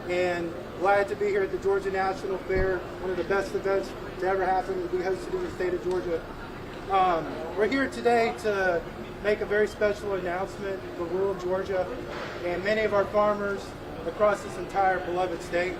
and glad to be here at the Georgia National Fair, one of the best events to ever happen to be hosted in the state of Georgia. We're here today to make a very special announcement for rural Georgia and many of our farmers across this entire beloved state.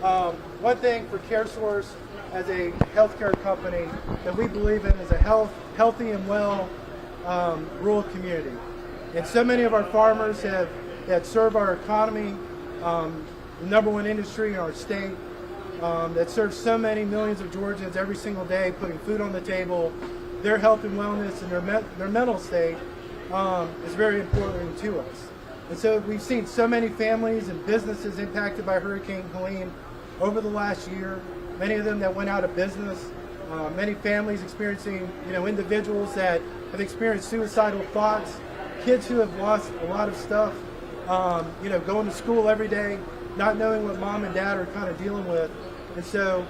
One thing for CareSource as a healthcare company that we believe in is a healthy and well rural community. And so many of our farmers that serve our economy, the number one industry in our state, that serves so many millions of Georgians every single day, putting food on the table. Their health and wellness and their mental state is very important to us. And so we've seen so many families and businesses impacted by Hurricane Helene over the last year, many of them that went out of business, many families experiencing, individuals that have experienced suicidal thoughts, kids who have lost a lot of stuff, going to school every day, not knowing what mom and dad are kind of dealing with. And so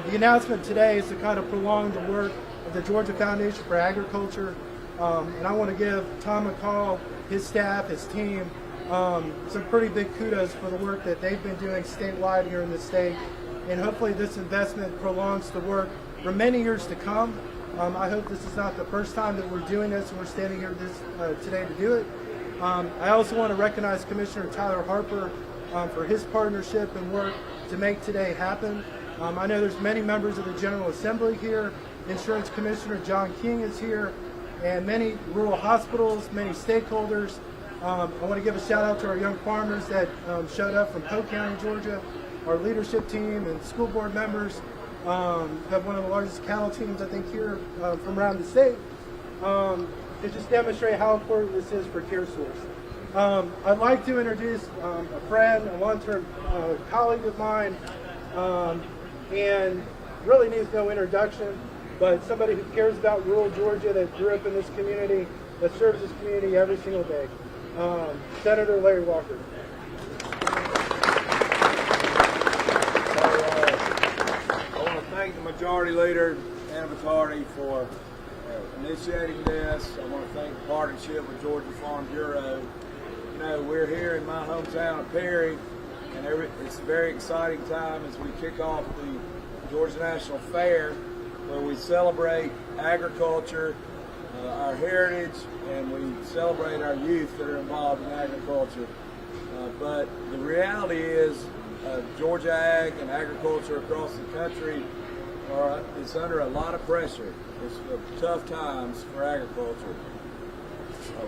the announcement today is to kind of prolong the work of the Georgia Foundation for Agriculture. And I want to give Tom McCall, his staff, his team, some pretty big kudos for the work that they've been doing statewide here in the state. And hopefully this investment prolongs the work for many years to come. I hope this is not the first time that we're doing this and we're standing here today to do it. I also want to recognize Commissioner Tyler Harper for his partnership and work to make today happen. I know there's many members of the General Assembly here. Insurance Commissioner John King is here, and many rural hospitals, many stakeholders. I want to give a shout out to our young farmers that showed up from Polk County, Georgia, our leadership team and school board members. Have one of the largest cattle teams, I think, here from around the state. To just demonstrate how important this is for CareSource. I'd like to introduce a friend, a long-term colleague of mine, and really needs no introduction, but somebody who cares about rural Georgia, that grew up in this community, that serves this community every single day. Senator Larry Walker. I want to thank the Majority Leader and Vittardi for initiating this. I want to thank the partnership with Georgia Farm Bureau. We're here in my hometown of Perry, and it's a very exciting time as we kick off the Georgia National Fair, where we celebrate agriculture, our heritage, and we celebrate our youth that are involved in agriculture. But the reality is Georgia ag and agriculture across the country it's under a lot of pressure. It's tough times for agriculture.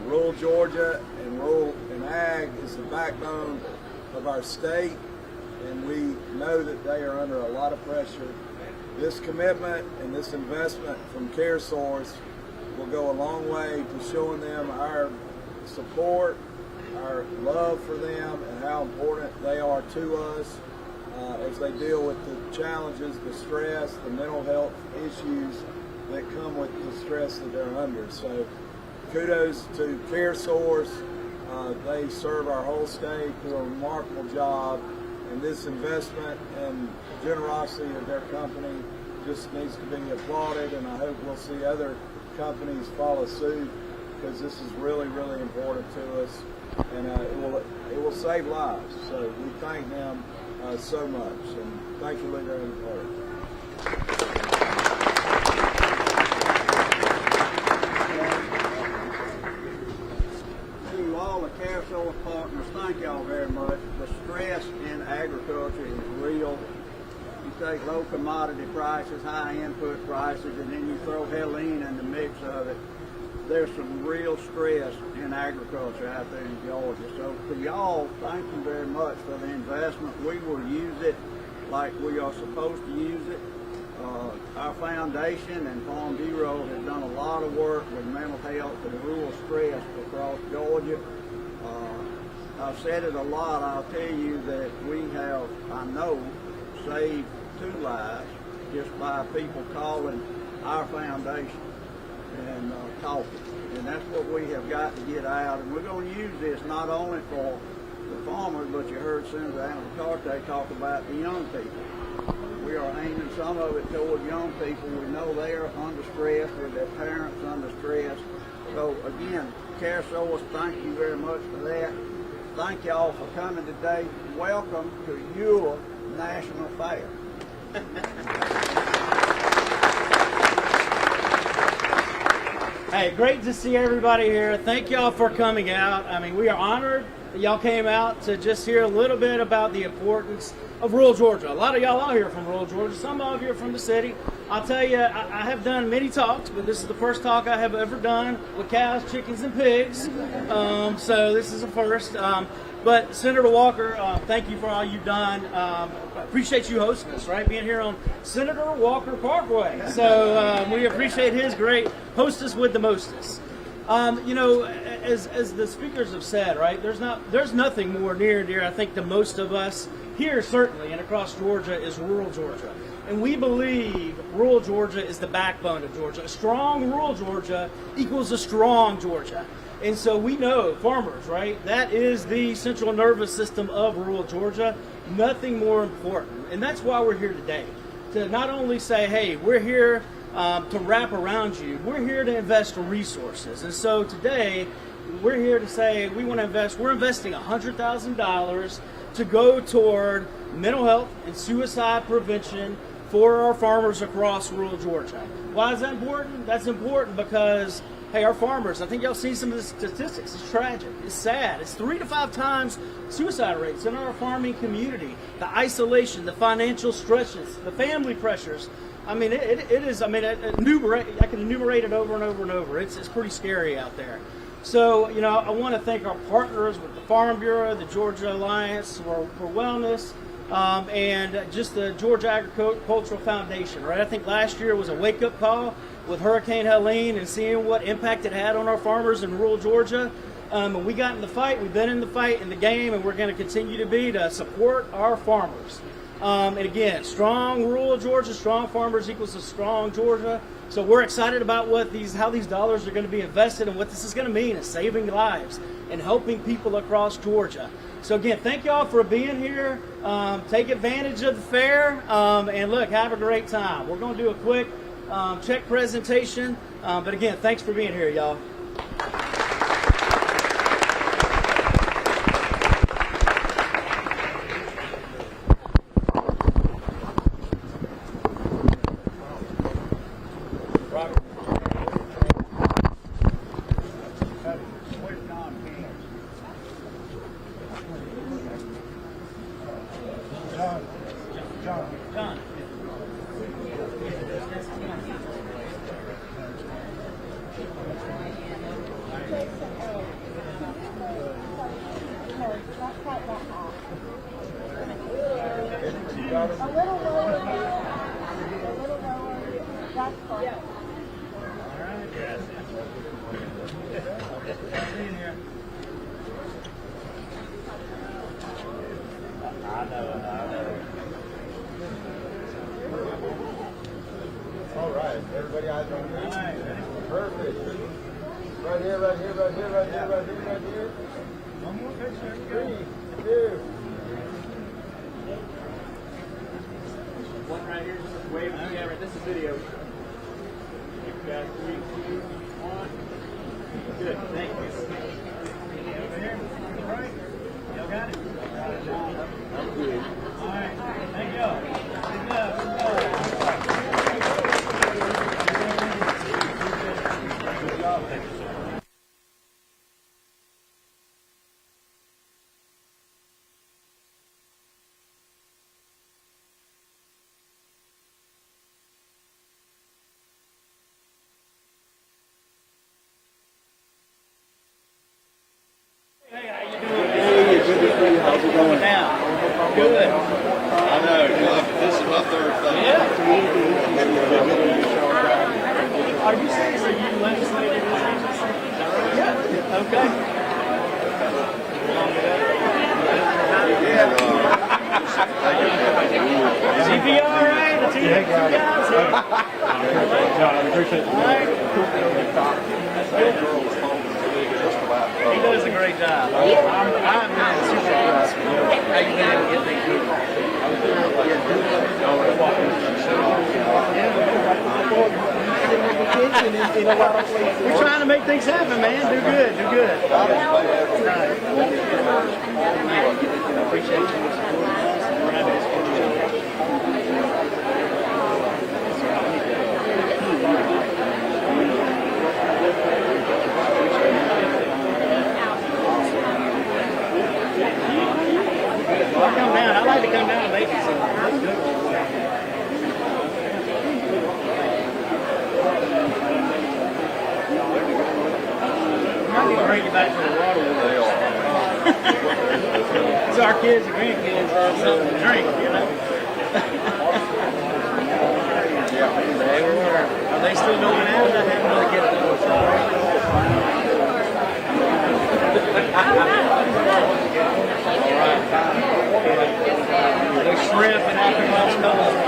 Rural Georgia and ag is the backbone of our state, and we know that they are under a lot of pressure. This commitment and this investment from CareSource will go a long way to showing them our support, our love for them, and how important they are to us as they deal with the challenges, the stress, the mental health issues that come with the stress that they're under. So kudos to CareSource. They serve our whole state, do a remarkable job, and this investment and generosity of their company just needs to be applauded, and I hope we'll see other companies follow suit, because this is really, really important to us, and it will save lives. So we thank them so much, and thank you, Leader and the Party. To all the CareSource partners, thank y'all very much. The stress in agriculture is real. You take low commodity prices, high input prices, and then you throw Helene in the mix of it. There's some real stress in agriculture out there in Georgia. So for y'all, thank you very much for the investment. We will use it like we are supposed to use it. Our foundation and Farm Bureau has done a lot of work with mental health and rural stress across Georgia. I've said it a lot. I'll tell you that we have, I know, saved 2 lives just by people calling our foundation and talking. And that's what we have got to get out. And we're going to use this not only for the farmers, but you heard Senator Allen talk about the young people. We are aiming some of it toward young people. We know they are under stress, with their parents under stress. So again, CareSource, thank you very much for that. thank y'all for coming today. Welcome to your national fair. Hey, great to see everybody here. Thank y'all for coming out. I mean, we are honored that y'all came out to just hear a little bit about the importance of rural Georgia. A lot of y'all out here from rural Georgia. Some of you are from the city. I'll tell you, I have done many talks, but this is the first talk I have ever done with cows, chickens, and pigs. So this is a first. But Senator Walker, thank you for all you've done. I appreciate you hosting us, right? Being here on Senator Walker Parkway. So we appreciate his great hostess with the mostest. You know, as the speakers have said, right? There's nothing more near and dear, I think, to most of us here certainly and across Georgia is rural Georgia. And we believe rural Georgia is the backbone of Georgia. A strong rural Georgia equals a strong Georgia. And so we know farmers, right? That is the central nervous system of rural Georgia. Nothing more important. And that's why we're here today. To not only say, hey, we're here to wrap around you, we're here to invest resources. And so today, we're here to say we want to invest, we're investing $100,000 to go toward mental health and suicide prevention for our farmers across rural Georgia. Why is that important? That's important because, hey, our farmers, I think y'all seen some of the statistics. It's tragic. It's sad. It's 3 to 5 times suicide rates in our farming community. The isolation, the financial stresses, the family pressures. I mean, it is, I can enumerate it over and over and over. It's pretty scary out there. So, you know, I want to thank our partners with the Farm Bureau, the Georgia Alliance for Wellness, and just the Georgia Agricultural Foundation, right? I think last year was a wake-up call with Hurricane Helene and seeing what impact it had on our farmers in rural Georgia. And we got in the fight, we've been in the fight, in the game, and we're going to continue to be to support our farmers. And again, strong rural Georgia, strong farmers equals a strong Georgia. So we're excited about how these dollars are going to be invested and what this is going to mean in saving lives and helping people across Georgia. So again, thank y'all for being here. Take advantage of the fair, and look, have a great time. We're going to do a quick check presentation, but again, thanks for being here, y'all. John. A little lower. That's fine. All right. Yes. I know. All right, everybody eyes on me. All right. Perfect. Right here. One more picture. 3, 2. One right here, just wave to the camera. This is video. You guys, 3, 2, 1. Good, thank you. Over here. All right. Y'all got it? I'm good. All right. Thank y'all. Good job. Thank you, sir. Hey, how you doing? Hey, good to see you. How's it going? Down. Good. I know. This is my third thing. Yeah. Are you serious? Are you legislating this agency? Is that right? Yeah. Okay. Is he all right? The two guys here? John, I appreciate it. All right. He does a great job. I'm super impressed with how you been able to get things moving. Attention We're trying to make things happen, man. Do good. Do good. Appreciate you. I come down. I like to come down and make it. I need to bring you back to the water with us. So our kids and grandkids have something to drink, you know. They were. Are they still going out? I haven't really get to There's shrimp and apricot colors.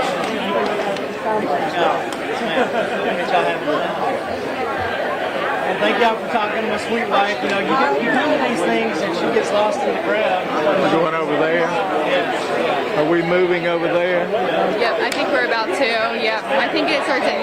And thank y'all for talking to my sweet wife. You know, you come to these things and she gets lost in the crowd. We're going over there. Yeah. Are we moving over there? Yep, I think we're about to. Yep, I think it starts at